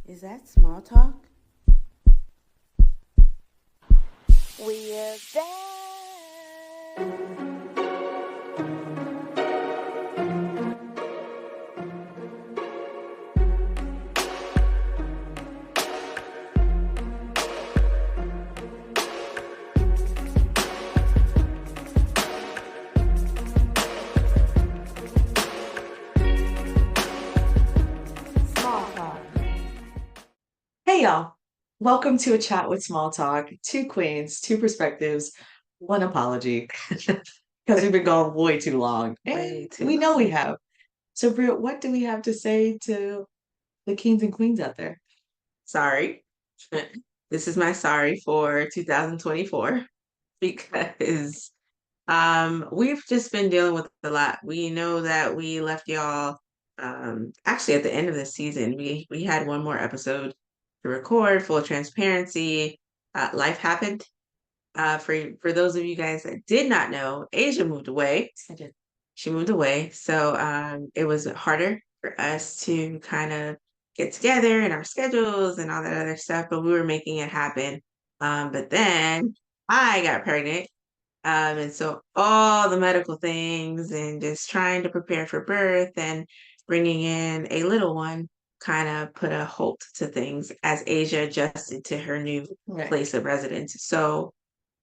Is that small talk? We're back. Small talk. Hey y'all, welcome to a chat with Small Talk. Two queens, two perspectives, one apology because we've been going way too long, Way and too we know we long. have. So, Britt, what do we have to say to the kings and queens out there? Sorry. This is my sorry for 2024 because we've just been dealing with a lot. We know that we left y'all actually at the end of the season. We had one more episode to record, full transparency. Life happened. For those of you guys that did not know, Asia moved away. I did. She moved away. So it was harder for us to kind of get together and our schedules and all that other stuff, but we were making it happen. But then I got pregnant. And so all the medical things and just trying to prepare for birth and bringing in a little one kind of put a halt to things as Asia adjusted to her new Right. place of residence. So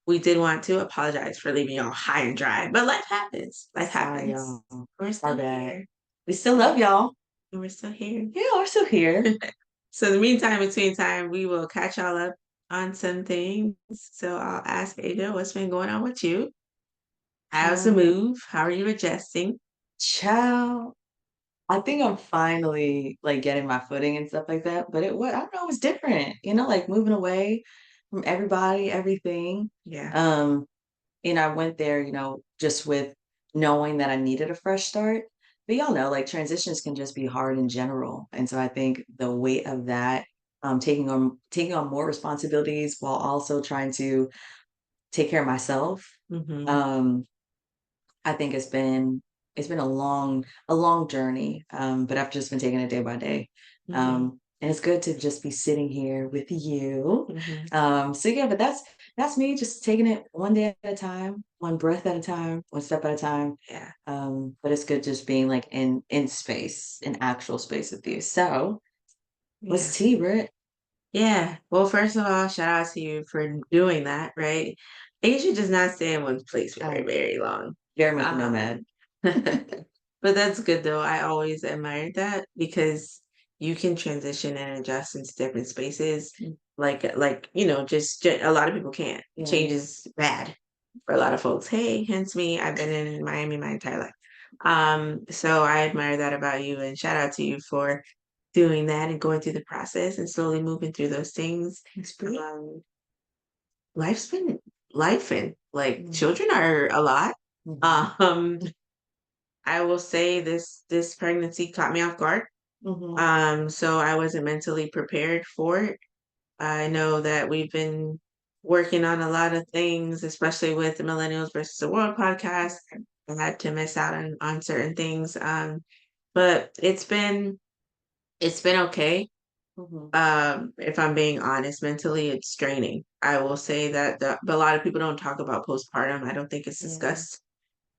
we did want to apologize for leaving y'all high and dry, but life happens. Life Sorry, happens. y'all. We're still Our bad. here. We still love y'all. And we're still here. Yeah, we're still here. So in the meantime, between time, we will catch y'all up on some things. So I'll ask Ada, what's been going on with you? How's the move? How are you adjusting? Ciao. I think I'm finally like getting my footing and stuff like that. But I don't know, it was different, like moving away from everybody, everything. Yeah. I went there, just with knowing that I needed a fresh start. But y'all know, like transitions can just be hard in general. And so I think the weight of that, taking on more responsibilities while also trying to take care of myself. Mm-hmm. Um, I think it's been a long journey. But I've just been taking it day by day. Mm-hmm. And it's good to just be sitting here with you. Mm-hmm. So yeah, but that's me just taking it one day at a time, one breath at a time, one step at a time. Yeah. But it's good just being like in space, in actual space with you. So Yeah. what's tea, Britt? Yeah. Well, first of all, shout out to you for doing that, right? Asia does not stay in one place very, Oh, very long. very much a nomad. But that's good though. I always admired that because you can transition and adjust into different spaces. Just a lot of people can't. Yeah. Change is bad for a lot of folks. Hey, hence me. I've been in Miami my entire life. So I admire that about you and shout out to you for doing that and going through the process and slowly moving through those things. Um, life's been life and like children are a lot. Mhm. Um, I will say this pregnancy caught me off guard. So I wasn't mentally prepared for it. I know that we've been working on a lot of things, especially with the Millennials versus the World podcast. I had to miss out on certain things. But it's been okay. Mhm. If I'm being honest, mentally it's draining. I will say that but a lot of people don't talk about postpartum. I don't think it's Yeah. discussed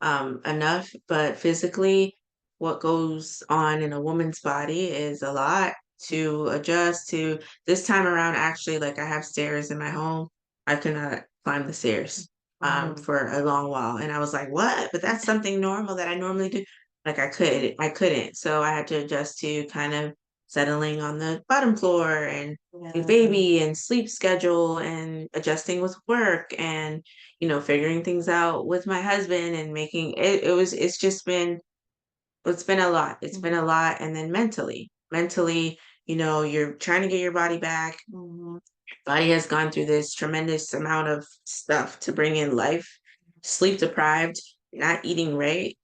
enough, but physically, what goes on in a woman's body is a lot to adjust to. This time around, actually, like I have stairs in my home. I could not climb the stairs for a long while. And I was like, what? But that's something normal that I normally do. Like I couldn't. So I had to adjust to kind of settling on the bottom floor and Yeah. baby and sleep schedule and adjusting with work and figuring things out with my husband and making it's been a lot. It's been a lot. And then mentally, you're trying to get your body back. Mhm. Body has gone through this tremendous amount of stuff to bring in life, sleep deprived, not eating right.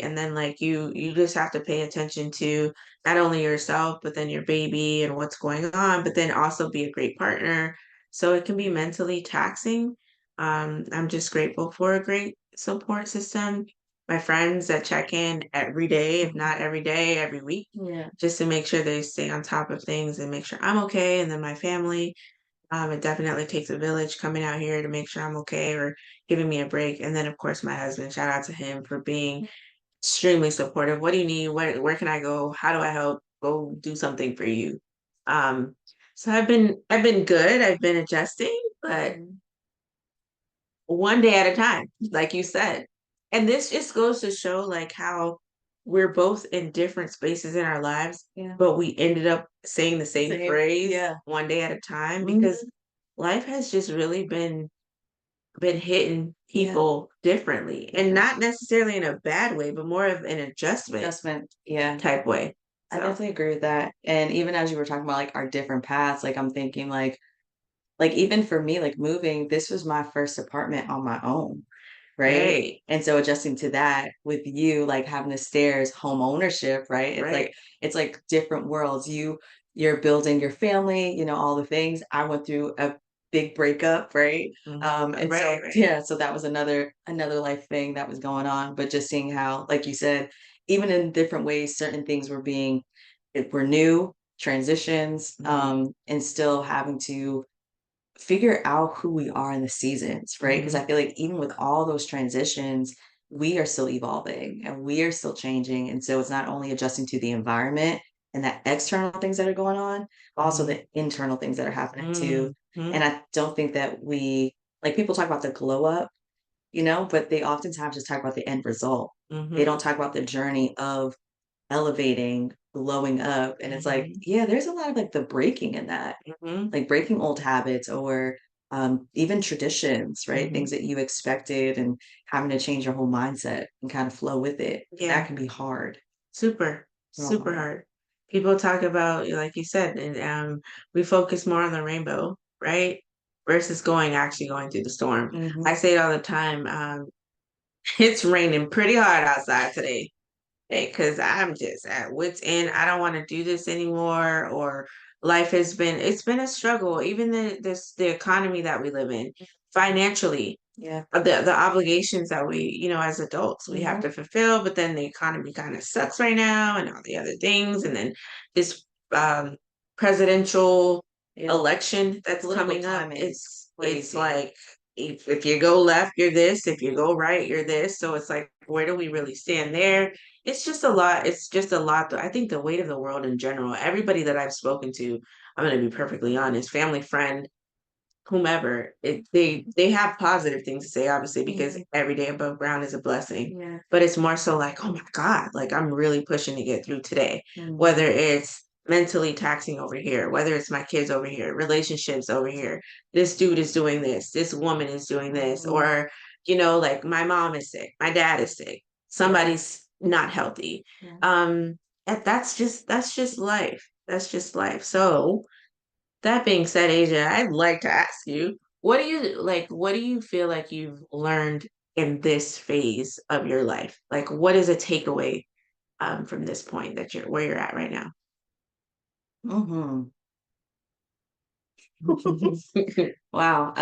And then like you just have to pay attention to not only yourself, but then your baby and what's going on, but then also be a great partner. So it can be mentally taxing. I'm just grateful for a great support system. my friends that check in every day, if not every day, every week, Yeah. just to make sure they stay on top of things and make sure I'm okay. And then my family, it definitely takes a village coming out here to make sure I'm okay or giving me a break. And then, of course, my husband, shout out to him for being extremely supportive. What do you need? Where can I go? How do I help? Go do something for you. Um, so I've been good. I've been adjusting, but Mhm. one day at a time, like you said. And this just goes to show like how we're both in different spaces in our lives, Yeah. but we ended up saying the same Same. phrase, Yeah. one day at a time, Mhm. because life has just really been hitting Yeah. people differently, and not necessarily in a bad way, but more of an adjustment Adjustment. Yeah. type way. I So definitely agree with that. And even as you were talking about like our different paths, like I'm thinking like even for me, like moving, this was my first apartment on my own. Right? right, And so adjusting to that with you, like having the stairs, home ownership, right? right. It's like different worlds. You're building your family, all the things. I went through a big breakup, right? And so Right. yeah, so that was another life thing that was going on. But just seeing how, like you said, even in different ways, certain things were new transitions, Mhm, and still having to figure out who we are in the seasons, right? Because mhm, I feel like even with all those transitions, we are still evolving and we are still changing. And so it's not only adjusting to the environment and that external things that are going on, but also mhm, the internal things that are happening too. And mhm, I don't think that like people talk about the glow up, but they oftentimes just talk about the end result. They mhm, don't talk about the journey of elevating, glowing up. And it's like, mhm, yeah, there's a lot of like the breaking in that, mhm, like breaking old habits or even traditions, right? mhm. Things that you expected and having to change your whole mindset and kind of flow with it. That Yeah, can be hard, super, real super hard. hard. People talk about, like you said, and we focus more on the rainbow, right? Versus actually going through the storm. Hmm. I say it all the time. It's raining pretty hard outside today. Because I'm just at wit's end. I don't want to do this anymore. Or it's been a struggle. Even the economy that we live in financially, Yeah. the obligations that as adults we have Hmm. to fulfill, but then the economy kind of sucks right now and all the other things. And then this um presidential Yeah. election that's Political coming up, climate is it's crazy. like if you go left, you're this, if you go right, you're this. So it's like, where do we really stand there? It's just a lot. It's just a lot. I think the weight of the world in general, everybody that I've spoken to, I'm going to be perfectly honest, family, friend, whomever, they have positive things to say, obviously, because Mhm. every day above ground is a blessing. Yeah. But it's more so like, oh my God, like I'm really pushing to get through today. Mhm. Whether it's mentally taxing over here, whether it's my kids over here, relationships over here, this dude is doing this woman is doing this, Mhm. or like my mom is sick, my dad is sick, Yeah. somebody's not healthy. Yeah. And that's just life. That's just life. So that being said, Asia, I'd like to ask you, what do you feel like you've learned in this phase of your life? Like, what is a takeaway from this point that you're where you're at right now? Hmm. Wow.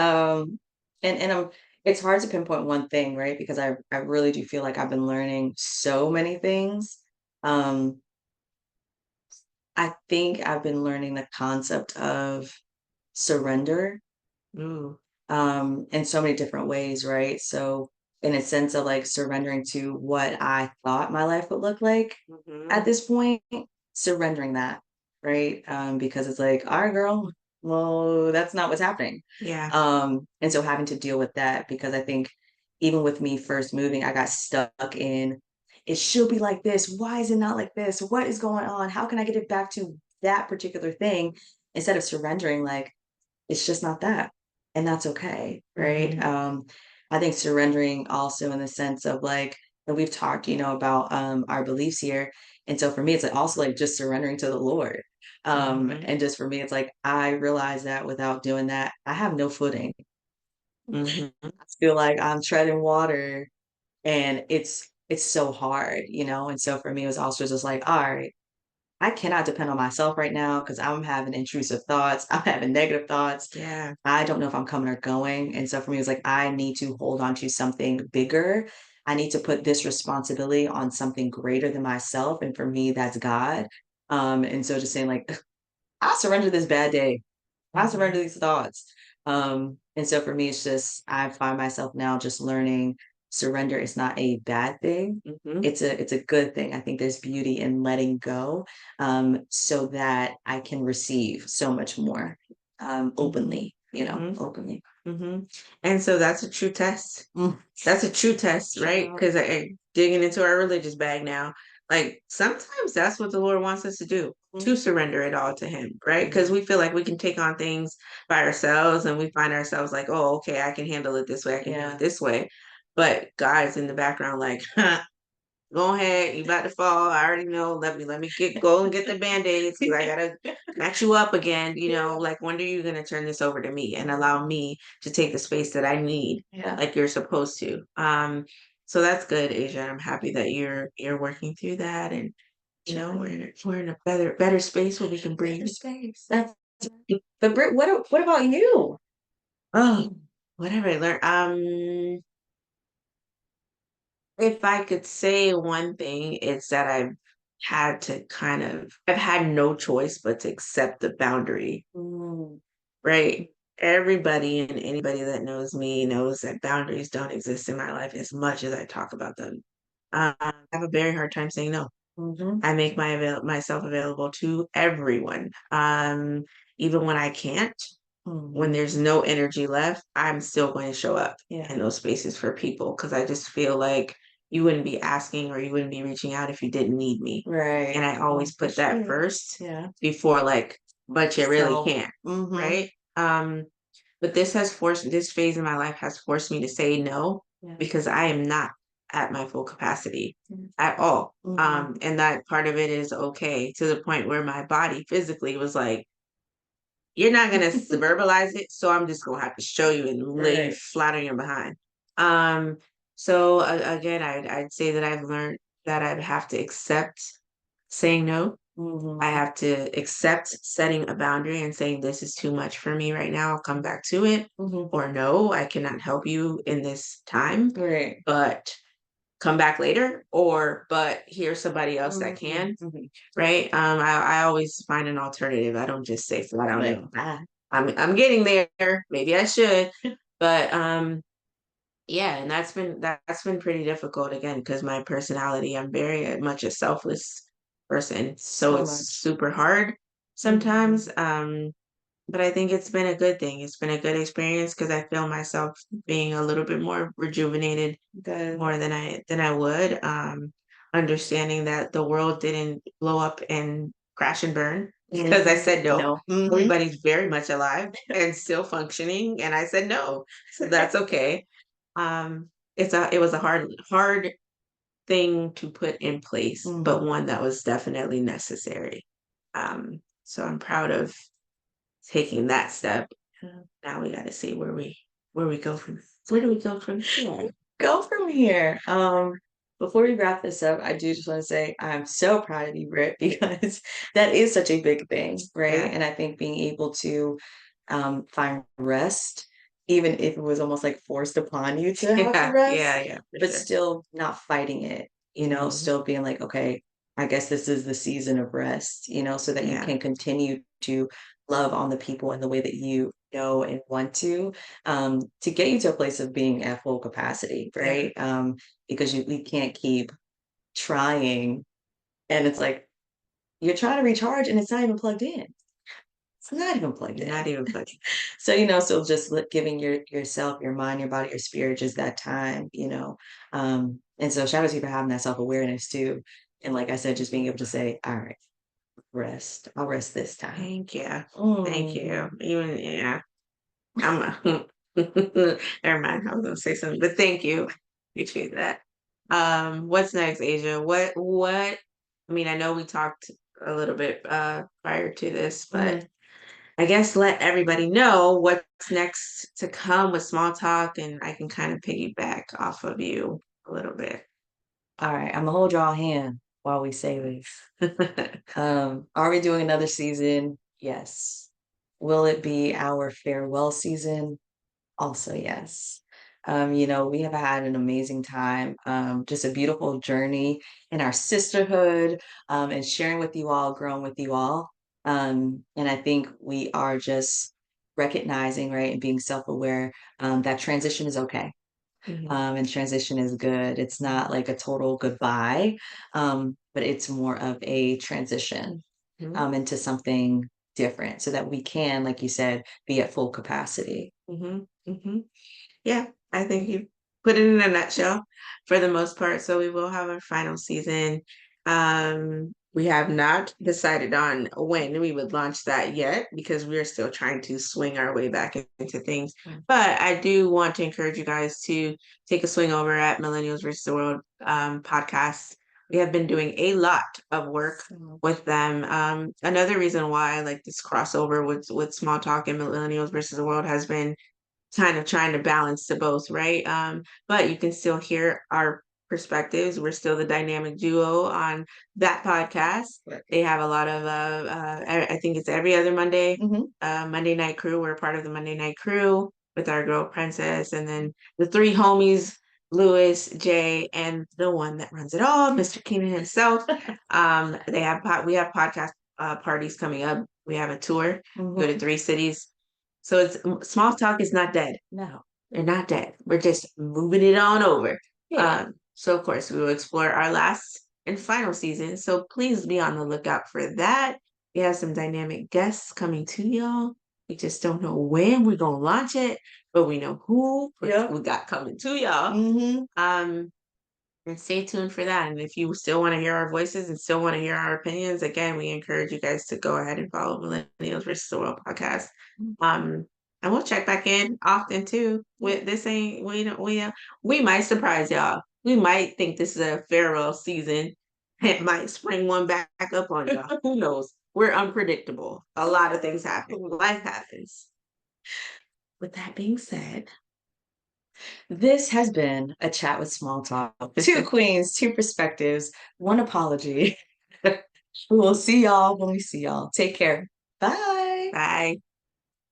And it's hard to pinpoint one thing, right? Because I really do feel like I've been learning so many things. Um, I think I've been learning the concept of surrender, Ooh. in so many different ways, right? So in a sense of like surrendering to what I thought my life would look like Hmm. at this point, surrendering that, right? Because it's like, all right, girl, well, that's not what's happening. Yeah. And so having to deal with that because I think even with me first moving, I got stuck in it should be like this. Why is it not like this? What is going on? How can I get it back to that particular thing instead of surrendering like it's just not that. And that's okay, right? Hmm. I think surrendering also in the sense of like, and we've talked, about our beliefs here. And so for me, it's like also like just surrendering to the Lord. Hmm. And just for me, it's like I realize that without doing that, I have no footing. Hmm. I feel like I'm treading water and it's so hard, And so for me, it was also just like, all right, I cannot depend on myself right now because I'm having intrusive thoughts. I'm having negative thoughts. Yeah. I don't know if I'm coming or going. And so for me, it was like, I need to hold on to something bigger, I need to put this responsibility on something greater than myself. And for me, that's God. And so just saying like, I surrender this bad day. I surrender these thoughts. And so for me, it's just I find myself now just learning surrender is not a bad thing. Mhm. It's a good thing. I think there's beauty in letting go, so that I can receive so much more openly, Mhm. openly. And so that's a true test. Mm. That's a true test, right? Yeah. Because digging into our religious bag now, like sometimes that's what the Lord wants us to do, to surrender it all to Him, right? Because we feel like we can take on things by ourselves and we find ourselves like, oh, okay, I can handle it this way, I can handle Yeah. it this way. But God's in the background, like, go ahead, you about to fall. I already know. Let me go and get the band-aids because I gotta match you up again. Like when are you gonna turn this over to me and allow me to take the space that I need, Yeah. like you're supposed to? So that's good, Asia. I'm happy that you're working through that, and we're in a better space where we can breathe. Better space. That's but Britt, what about you? Oh, what have I learned? If I could say one thing, it's that I've had no choice but to accept the boundary, Mm, right? Everybody and anybody that knows me knows that boundaries don't exist in my life as much as I talk about them. I have a very hard time saying no. mhm, I make myself available to everyone. Even when I can't, when mhm. there's no energy left, I'm still going to show up Yeah. in those spaces for people because I just feel like you wouldn't be asking or you wouldn't be reaching out if you didn't need me. Right. And I always put that first Yeah. before like, but you really So, can't, mhm. right? But this phase in my life has forced me to say no Yeah. because I am not at my full capacity at all. Mhm. And that part of it is okay to the point where my body physically was like, you're not gonna verbalize it, so I'm just gonna have to show you and lay you Right. flat on your behind. Um, so again, I'd say that I've learned that I have to accept saying no. I Mhm. have to accept setting a boundary and saying this is too much for me right now. I'll come back to it, Mhm. or no, I cannot help you in this time, Right. but come back later, or but here's somebody else that Mhm. can. Mhm. Right. I always find an alternative. I don't just say flat out Like, no. I'm getting there. Maybe I should. But yeah, and that's been pretty difficult again because my personality, I'm very much a selfless person. So so it's much. super hard Mhm. sometimes. But I think it's been a good thing. It's been a good experience because I feel myself being a little bit more rejuvenated Good. more than I would. Understanding that the world didn't blow up and crash and burn because I Mhm. said no. No. Mhm. Everybody's very much alive and still functioning, and I said no, so that's okay. It was a hard thing to put in place, but Mhm. one that was definitely necessary. So I'm proud of taking that step. Now we got to see where we go from. Where do we go from here? Go from here. Before we wrap this up, I do just want to say I'm so proud of you, Britt, because that is such a big thing, right? Yeah. And I think being able to find rest, even if it was almost like forced upon you to have to Yeah, rest, yeah, yeah, for but sure. still not fighting it, Mhm. still being like, okay, I guess this is the season of rest, so that you Yeah, can continue to love on the people in the way that you know and want to get you to a place of being at full capacity, yeah, right? Because we can't keep trying, and it's like you're trying to recharge and it's not even plugged in. It's not even plugged not in. even close. So, so just giving yourself, your mind, your body, your spirit just that time, And so shout out to you for having that self-awareness too. And like I said, just being able to say, all right, rest. I'll rest this time. Thank you. Thank you. Mhm. Even yeah, I'm a never mind, I was gonna say something, but thank you. Appreciate that. What's next, Asia? What I mean, I know we talked a little bit prior to this, but Mhm. I guess let everybody know what's next to come with small talk and I can kind of piggyback off of you a little bit. All right, I'm gonna hold y'all hand while we say this. Are we doing another season? Yes. Will it be our farewell season? Also, yes. We have had an amazing time, just a beautiful journey in our sisterhood, and sharing with you all, growing with you all. And I think we are just recognizing, right, and being self-aware, that transition is okay. And transition is good. It's not like a total goodbye, but it's more of a transition, Mhm. into something different so that we can, like you said, be at full capacity. Mhm. Mhm. Yeah, I think you put it in a nutshell for the most part. So we will have our final season. We have not decided on when we would launch that yet because we are still trying to swing our way back into things. But I do want to encourage you guys to take a swing over at Millennials versus the World podcast. We have been doing a lot of work with them. Another reason why I like this crossover with Small Talk and Millennials versus the World has been kind of trying to balance the both, right? But you can still hear our perspectives. We're still the dynamic duo on that podcast. Right. They have a lot of I think it's every other Monday, Mhm. Monday Night Crew. We're part of the Monday Night Crew with our girl Princess, and then the three homies, Lewis, Jay, and the one that runs it all, Mr. Keenan himself. We have podcast parties coming up. We have a tour, go to Mhm. 3 cities. So Small Talk is not dead. No. They're not dead. We're just moving it on over. Yeah. So of course we will explore our last and final season. So please be on the lookout for that. We have some dynamic guests coming to y'all. We just don't know when we're gonna launch it, but we know who Yep. we got coming to y'all. Mhm. And stay tuned for that. And if you still want to hear our voices and still want to hear our opinions, again, we encourage you guys to go ahead and follow Millennials versus the World podcast. And we'll check back in often too. With this ain't we might surprise y'all. We might think this is a farewell season. It might spring one back up on y'all. Who knows? We're unpredictable. A lot of things happen. Life happens. With that being said, This has been a chat with Small Talk. Two queens, two perspectives, one apology. We'll see y'all when we see y'all. Take care. Bye. bye.